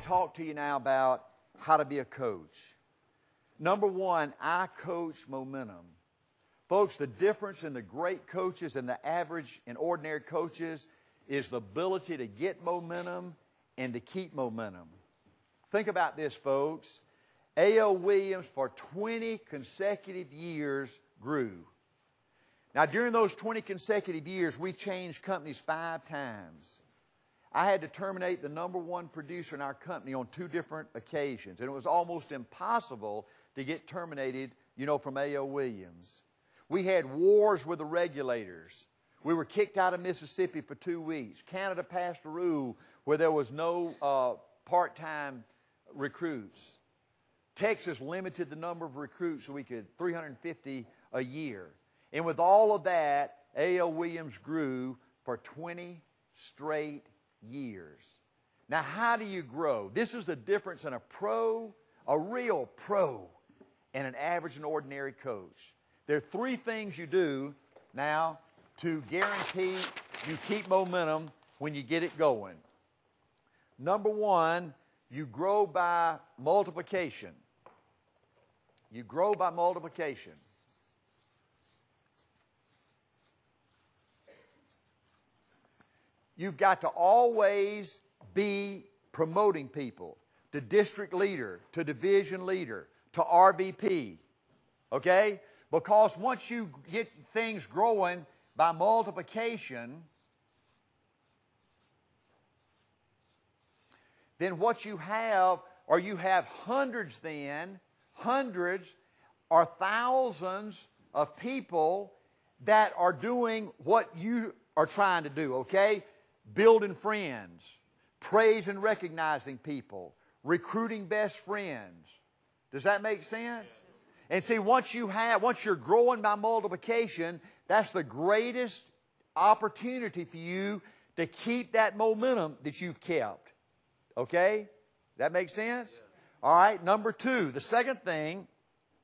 talk to you now about how to be a coach. Number one, I coach momentum. Folks, the difference in the great coaches and the average and ordinary coaches is the ability to get momentum and to keep momentum. Think about this, folks. A.L. Williams, for 20 consecutive years, grew. Now, during those 20 consecutive years, we changed companies 5 times. I had to terminate the number one producer in our company on 2 different occasions, and it was almost impossible to get terminated, from A.L. Williams. We had wars with the regulators. We were kicked out of Mississippi for 2 weeks. Canada passed a rule where there was no part-time recruits. Texas limited the number of recruits so we could 350 a year. And with all of that, A.L. Williams grew for 20 straight years. Now, how do you grow? This is the difference in a pro, a real pro, and an average and ordinary coach. There are 3 things you do now to guarantee you keep momentum when you get it going. Number one, you grow by multiplication. You grow by multiplication. You've got to always be promoting people to district leader, to division leader, to RVP. Okay? Because once you get things growing by multiplication, then what you have, or you have hundreds or thousands of people that are doing what you are trying to do, okay? Building friends, praising and recognizing people, recruiting best friends. Does that make sense? And see, once you're growing by multiplication, that's the greatest opportunity for you to keep that momentum that you've kept. Okay? That makes sense? All right, number 2, the second thing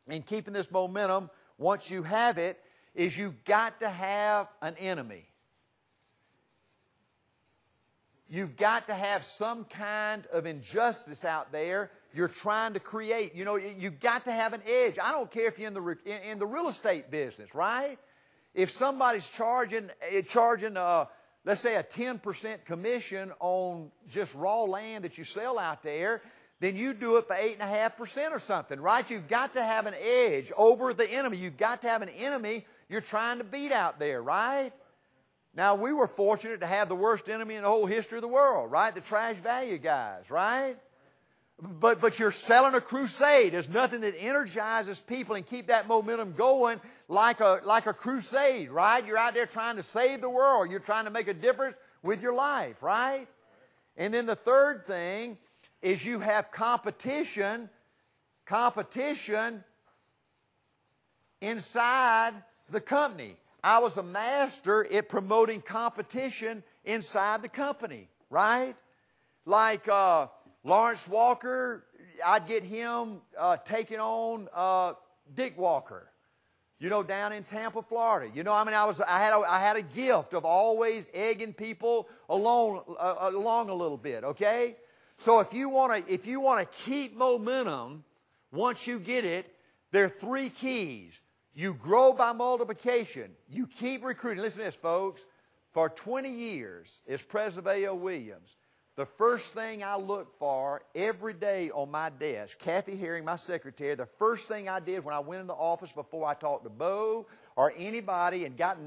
in keeping this momentum, once you have it, is you've got to have an enemy. You've got to have some kind of injustice out there you're trying to create. You've got to have an edge. I don't care if you're in the real estate business, right? If somebody's charging, let's say, a 10% commission on just raw land that you sell out there, then you do it for 8.5% or something, right? You've got to have an edge over the enemy. You've got to have an enemy you're trying to beat out there, right? Now, we were fortunate to have the worst enemy in the whole history of the world, right? The trash value guys, right? But you're selling a crusade. There's nothing that energizes people and keep that momentum going like a crusade, right? You're out there trying to save the world. You're trying to make a difference with your life, right? And then the third thing is you have competition inside the company. I was a master at promoting competition inside the company, right? Like Lawrence Walker, I'd get him taking on Dick Walker, down in Tampa, Florida. I had a gift of always egging people along a little bit, okay? So if you want to keep momentum, once you get it, there are 3 keys. You grow by multiplication. You keep recruiting. Listen to this, folks. For 20 years, as president of A.L. Williams, the first thing I looked for every day on my desk, Kathy Herring, my secretary, the first thing I did when I went in the office before I talked to Bo or anybody and got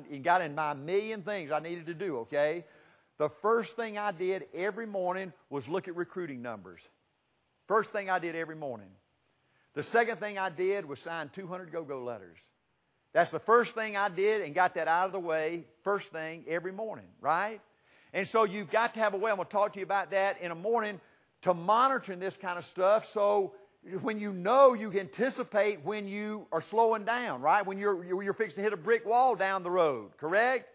in my million things I needed to do, okay? The first thing I did every morning was look at recruiting numbers. First thing I did every morning. The second thing I did was sign 200 go-go letters. That's the first thing I did and got that out of the way first thing every morning, right? And so you've got to have a way, I'm going to talk to you about that in a morning, to monitoring this kind of stuff so when you can anticipate when you are slowing down, right? When you're fixing to hit a brick wall down the road, correct?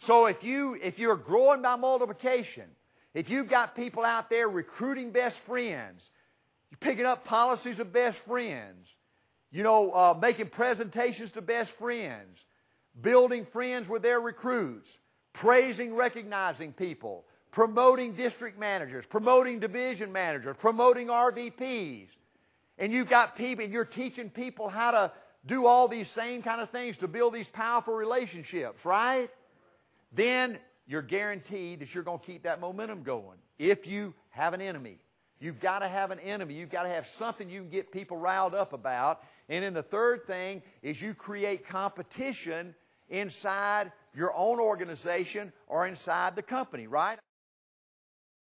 So if you're growing by multiplication, if you've got people out there recruiting best friends, you're picking up policies of best friends, making presentations to best friends, building friends with their recruits, praising, recognizing people, promoting district managers, promoting division managers, promoting RVPs. And you've got people, and you're teaching people how to do all these same kind of things to build these powerful relationships, right? Then you're guaranteed that you're going to keep that momentum going. If you have an enemy, you've got to have an enemy. You've got to have something you can get people riled up about. And then the third thing is you create competition inside your own organization or inside the company, right?